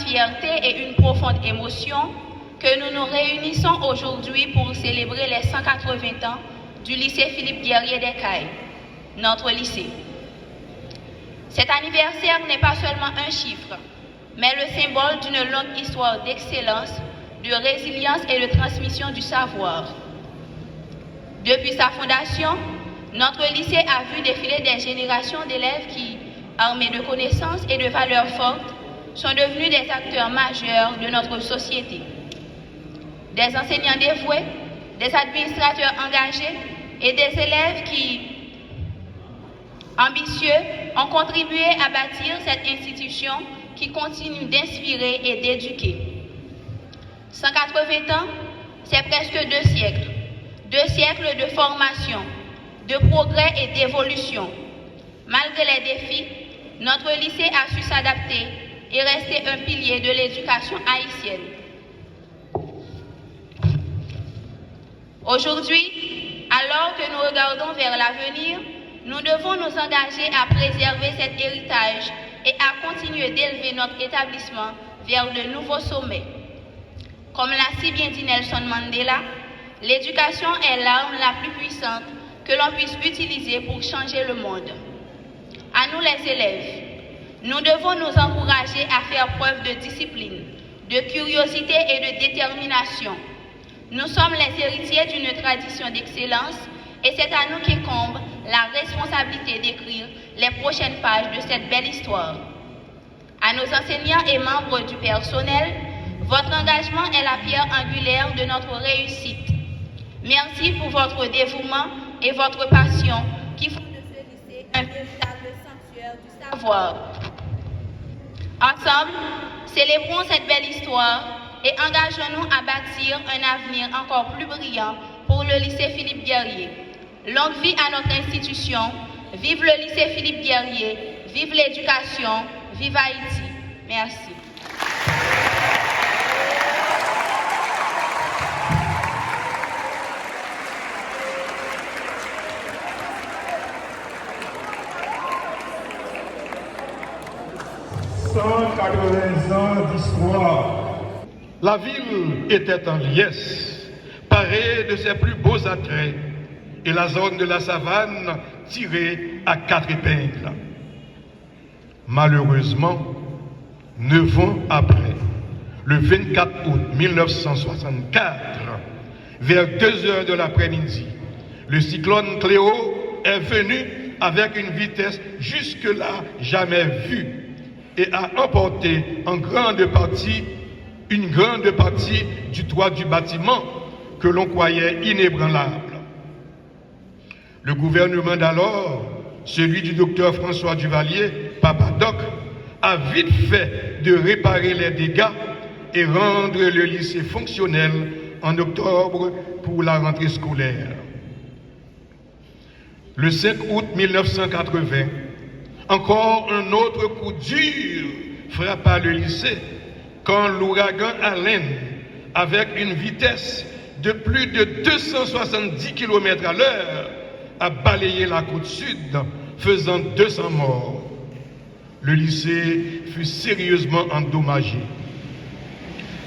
fierté et une profonde émotion que nous nous réunissons aujourd'hui pour célébrer les 180 ans du lycée Philippe Guerrier des Cayes, notre lycée. Cet anniversaire n'est pas seulement un chiffre, mais le symbole d'une longue histoire d'excellence, de résilience et de transmission du savoir. Depuis sa fondation, notre lycée a vu défiler des générations d'élèves qui, armés de connaissances et de valeurs fortes, sont devenus des acteurs majeurs de notre société. Des enseignants dévoués, des administrateurs engagés et des élèves qui, ambitieux, ont contribué à bâtir cette institution qui continue d'inspirer et d'éduquer. 180 ans, c'est presque 2 siècles. 2 siècles de formation, de progrès et d'évolution. Malgré les défis, notre lycée a su s'adapter et rester un pilier de l'éducation haïtienne. Aujourd'hui, alors que nous regardons vers l'avenir, nous devons nous engager à préserver cet héritage et à continuer d'élever notre établissement vers de nouveaux sommets. Comme l'a si bien dit Nelson Mandela, l'éducation est l'arme la plus puissante que l'on puisse utiliser pour changer le monde. À nous les élèves, nous devons nous encourager à faire preuve de discipline, de curiosité et de détermination. Nous sommes les héritiers d'une tradition d'excellence et c'est à nous qu'incombe la responsabilité d'écrire les prochaines pages de cette belle histoire. À nos enseignants et membres du personnel, votre engagement est la pierre angulaire de notre réussite. Merci pour votre dévouement et votre passion qui font de ce lycée un véritable sanctuaire du savoir. Ensemble, célébrons cette belle histoire et engageons-nous à bâtir un avenir encore plus brillant pour le lycée Philippe Guerrier. Longue vie à notre institution, vive le lycée Philippe Guerrier, vive l'éducation, vive Haïti. Merci. Ans d'histoire. La ville était en liesse, parée de ses plus beaux attraits, et la zone de la savane tirée à 4 épingles. Malheureusement, 9 ans après, le 24 août 1964, vers 2 heures de l'après-midi, le cyclone Cléo est venu avec une vitesse jusque-là jamais vue et a emporté une grande partie du toit du bâtiment que l'on croyait inébranlable. Le gouvernement d'alors, celui du docteur François Duvalier, Papadoc, a vite fait de réparer les dégâts et rendre le lycée fonctionnel en octobre pour la rentrée scolaire. Le 5 août 1980, encore un autre coup dur frappa le lycée quand l'ouragan Alain, avec une vitesse de plus de 270 km/h, a balayé la côte sud, faisant 200 morts. Le lycée fut sérieusement endommagé.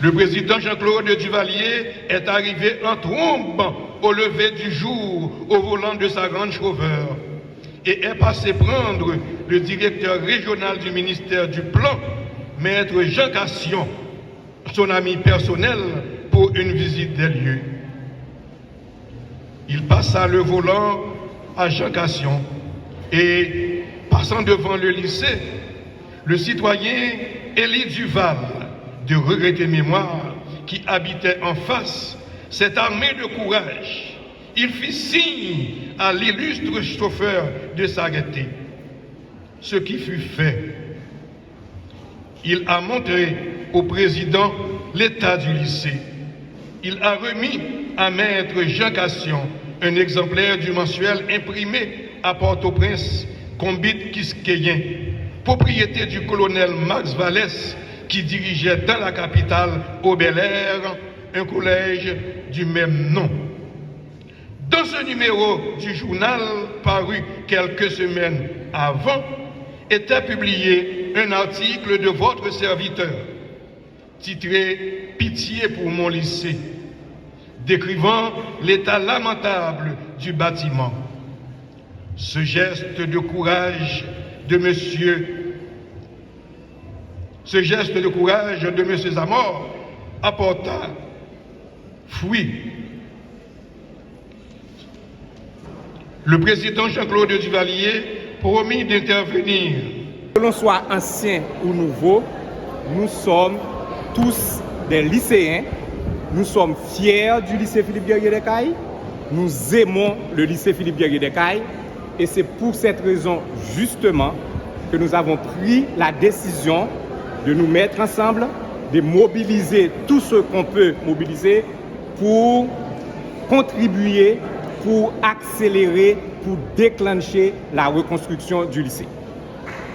Le président Jean-Claude Duvalier est arrivé en trombe au lever du jour au volant de sa Range Rover et est passé prendre le directeur régional du ministère du Plan, maître Jean Cassion, son ami personnel, pour une visite des lieux. Il passa le volant à Jean Cassion et, passant devant le lycée, le citoyen Élie Duval, de regrettée mémoire, qui habitait en face, s'est armé de courage. Il fit signe à l'illustre chauffeur de s'arrêter. Ce qui fut fait. Il a montré au président l'état du lycée. Il a remis à maître Jean Cassion un exemplaire du mensuel imprimé à Port-au-Prince, Combit Kiskeyen, propriété du colonel Max Vallès, qui dirigeait dans la capitale, au Bel-Air, un collège du même nom. Dans ce numéro du journal, paru quelques semaines avant, était publié un article de votre serviteur, titré « Pitié pour mon lycée », décrivant l'état lamentable du bâtiment. Ce geste de courage de M. Zamor apporta fruit. Le président Jean-Claude Duvalier promit d'intervenir. Que l'on soit ancien ou nouveau, nous sommes tous des lycéens. Nous sommes fiers du lycée Philippe Guerrier-Descailles. Nous aimons le lycée Philippe Guerrier-Descailles. Et c'est pour cette raison, justement, que nous avons pris la décision de nous mettre ensemble, de mobiliser tout ce qu'on peut mobiliser pour contribuer, pour accélérer, pour déclencher la reconstruction du lycée.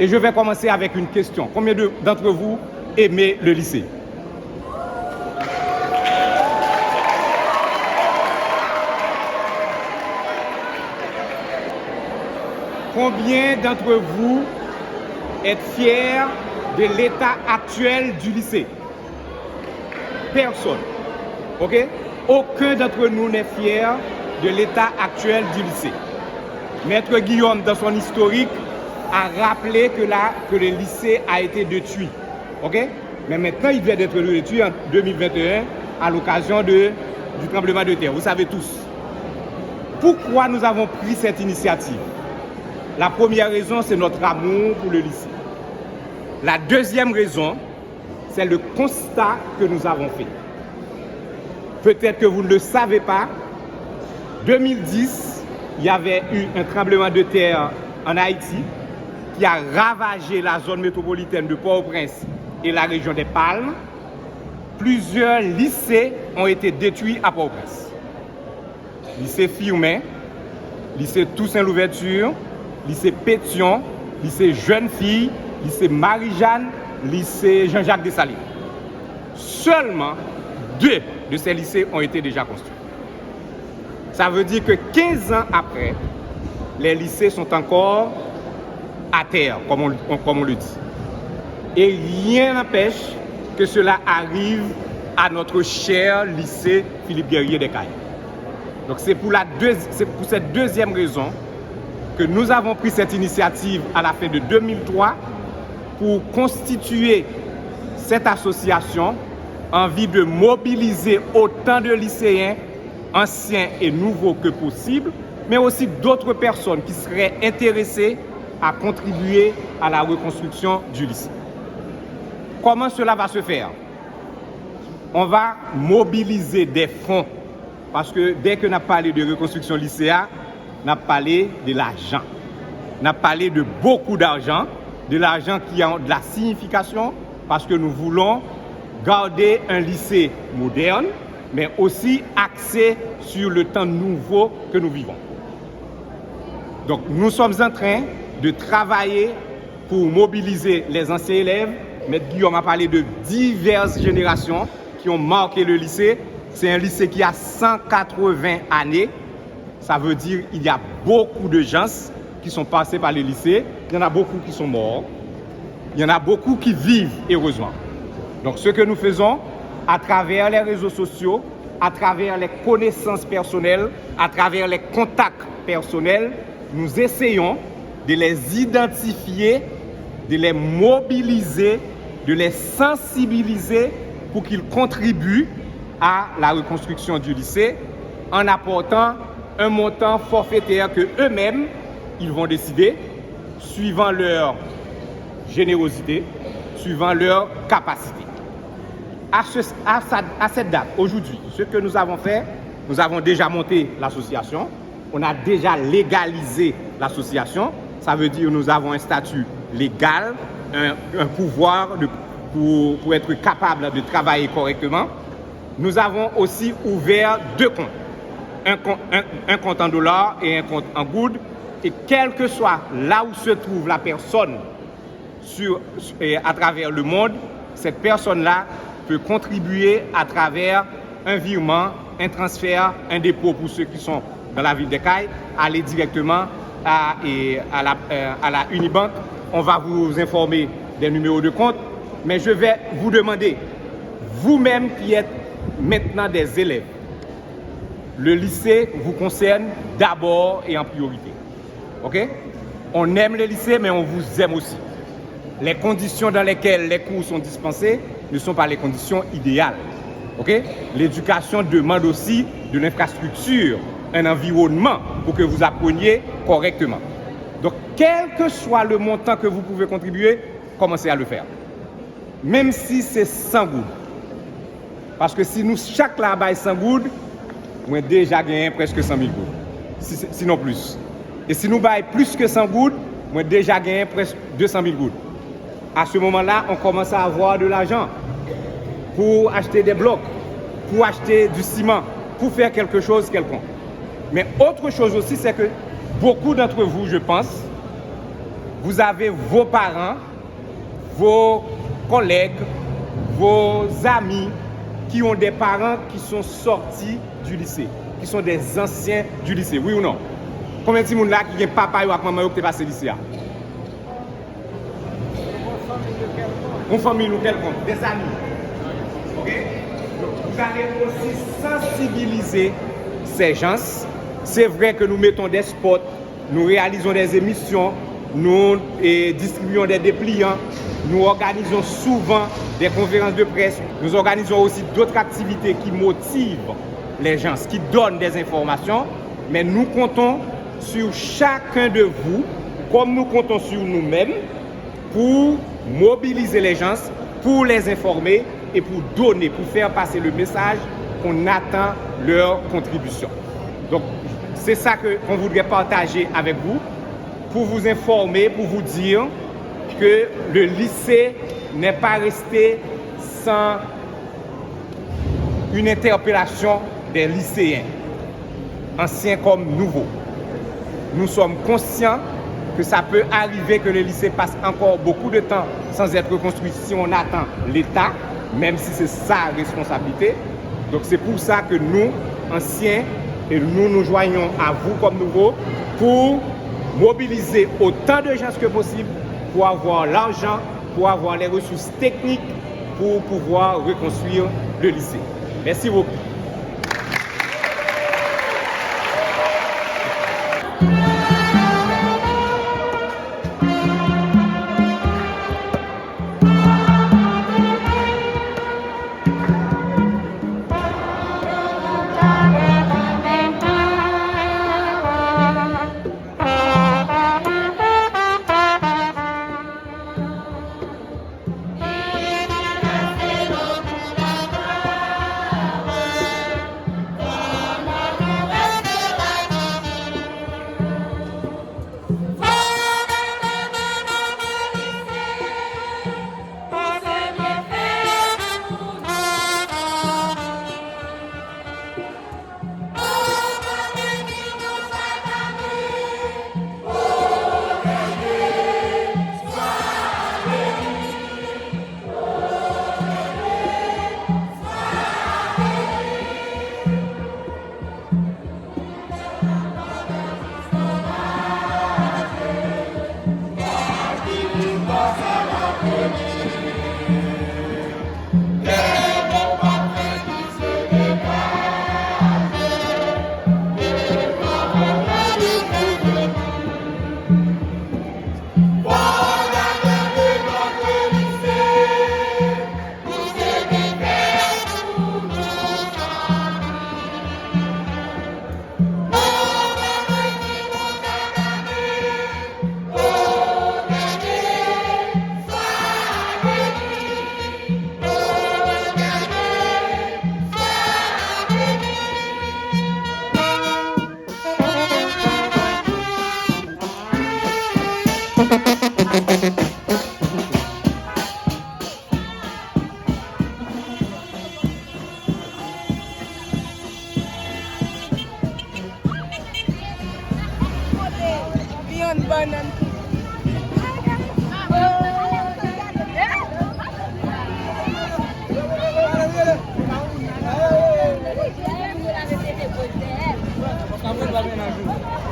Et je vais commencer avec une question. Combien d'entre vous aimez le lycée? Combien d'entre vous êtes fiers de l'état actuel du lycée? Personne. Ok? Aucun d'entre nous n'est fier de l'état actuel du lycée. Maître Guillaume, dans son historique, a rappelé que le lycée a été détruit. Ok? Mais maintenant, il vient d'être détruit en 2021 à l'occasion du tremblement de terre. Vous savez tous. Pourquoi nous avons pris cette initiative? La première raison, c'est notre amour pour le lycée. La deuxième raison, c'est le constat que nous avons fait. Peut-être que vous ne le savez pas, 2010, il y avait eu un tremblement de terre en Haïti qui a ravagé la zone métropolitaine de Port-au-Prince et la région des Palmes. Plusieurs lycées ont été détruits à Port-au-Prince. Lycée Firmin, lycée Toussaint-Louverture, lycée Pétion, lycée Jeune Fille, lycée Marie-Jeanne, lycée Jean-Jacques Dessalines. Seulement 2 de ces lycées ont été déjà construits. Ça veut dire que 15 ans après, les lycées sont encore à terre, comme on le dit. Et rien n'empêche que cela arrive à notre cher lycée Philippe Guerrier-Descailles. Donc c'est pour cette deuxième raison que nous avons pris cette initiative à la fin de 2003 pour constituer cette association en vue de mobiliser autant de lycéens, anciens et nouveaux que possible, mais aussi d'autres personnes qui seraient intéressées à contribuer à la reconstruction du lycée. Comment cela va se faire? On va mobiliser des fonds, parce que dès que nous avons parlé de reconstruction lycéenne, on a parlé de l'argent. On a parlé de beaucoup d'argent, de l'argent qui a de la signification, parce que nous voulons garder un lycée moderne, mais aussi axé sur le temps nouveau que nous vivons. Donc nous sommes en train de travailler pour mobiliser les anciens élèves. Maître Guillaume a parlé de diverses générations qui ont marqué le lycée. C'est un lycée qui a 180 années. Ça veut dire qu'il y a beaucoup de gens qui sont passés par le lycée. Il y en a beaucoup qui sont morts. Il y en a beaucoup qui vivent, heureusement. Donc ce que nous faisons à travers les réseaux sociaux, à travers les connaissances personnelles, à travers les contacts personnels, nous essayons de les identifier, de les mobiliser, de les sensibiliser pour qu'ils contribuent à la reconstruction du lycée en apportant un montant forfaitaire que eux-mêmes, ils vont décider, suivant leur générosité, suivant leur capacité. À cette date, aujourd'hui, ce que nous avons fait, nous avons déjà monté l'association, on a déjà légalisé l'association, ça veut dire que nous avons un statut légal, un pouvoir pour être capable de travailler correctement. Nous avons aussi ouvert 2 comptes. Un compte en dollars et un compte en good. Et quel que soit là où se trouve la personne à travers le monde, cette personne-là peut contribuer à travers un virement, un transfert, un dépôt pour ceux qui sont dans la ville d'Escailles, aller directement à la Unibank. On va vous informer des numéros de compte, mais je vais vous demander, vous-même qui êtes maintenant des élèves, le lycée vous concerne d'abord et en priorité. Ok? On aime le lycée, mais on vous aime aussi. Les conditions dans lesquelles les cours sont dispensés ne sont pas les conditions idéales. Ok? L'éducation demande aussi de l'infrastructure, un environnement pour que vous appreniez correctement. Donc, quel que soit le montant que vous pouvez contribuer, commencez à le faire. Même si c'est 100 gouttes. Parce que si nous, chaque là-bas 100 gouttes, on a déjà gagné presque 100 000 gouttes. Sinon plus. Et si nous baillons plus que 100 gouttes, on a déjà gagné presque 200 000 gouttes. À ce moment-là, on commence à avoir de l'argent pour acheter des blocs, pour acheter du ciment, pour faire quelque chose quelconque. Mais autre chose aussi, c'est que beaucoup d'entre vous, je pense, vous avez vos parents, vos collègues, vos amis qui ont des parents qui sont sortis du lycée, qui sont des anciens du lycée, oui ou non? Combien de gens là qui ont papa ou maman qui ont passé le lycée? Une famille ou quelconque, des amis. Okay? Donc, vous allez aussi sensibiliser ces gens. C'est vrai que nous mettons des spots, nous réalisons des émissions, nous distribuons des dépliants, nous organisons souvent des conférences de presse, nous organisons aussi d'autres activités qui motivent les gens, qui donnent des informations, mais nous comptons sur chacun de vous, comme nous comptons sur nous-mêmes, pour mobiliser les gens, pour les informer et pour donner, pour faire passer le message qu'on attend leur contribution. Donc, c'est ça qu'on voudrait partager avec vous, pour vous informer, pour vous dire que le lycée n'est pas resté sans une interpellation des lycéens, anciens comme nouveaux. Nous sommes conscients que ça peut arriver que le lycée passe encore beaucoup de temps sans être reconstruit si on attend l'État, même si c'est sa responsabilité. Donc c'est pour ça que nous, anciens, et nous nous joignons à vous comme nouveaux pour mobiliser autant de gens que possible pour avoir l'argent, pour avoir les ressources techniques pour pouvoir reconstruire le lycée. Merci beaucoup. Kamu nggak main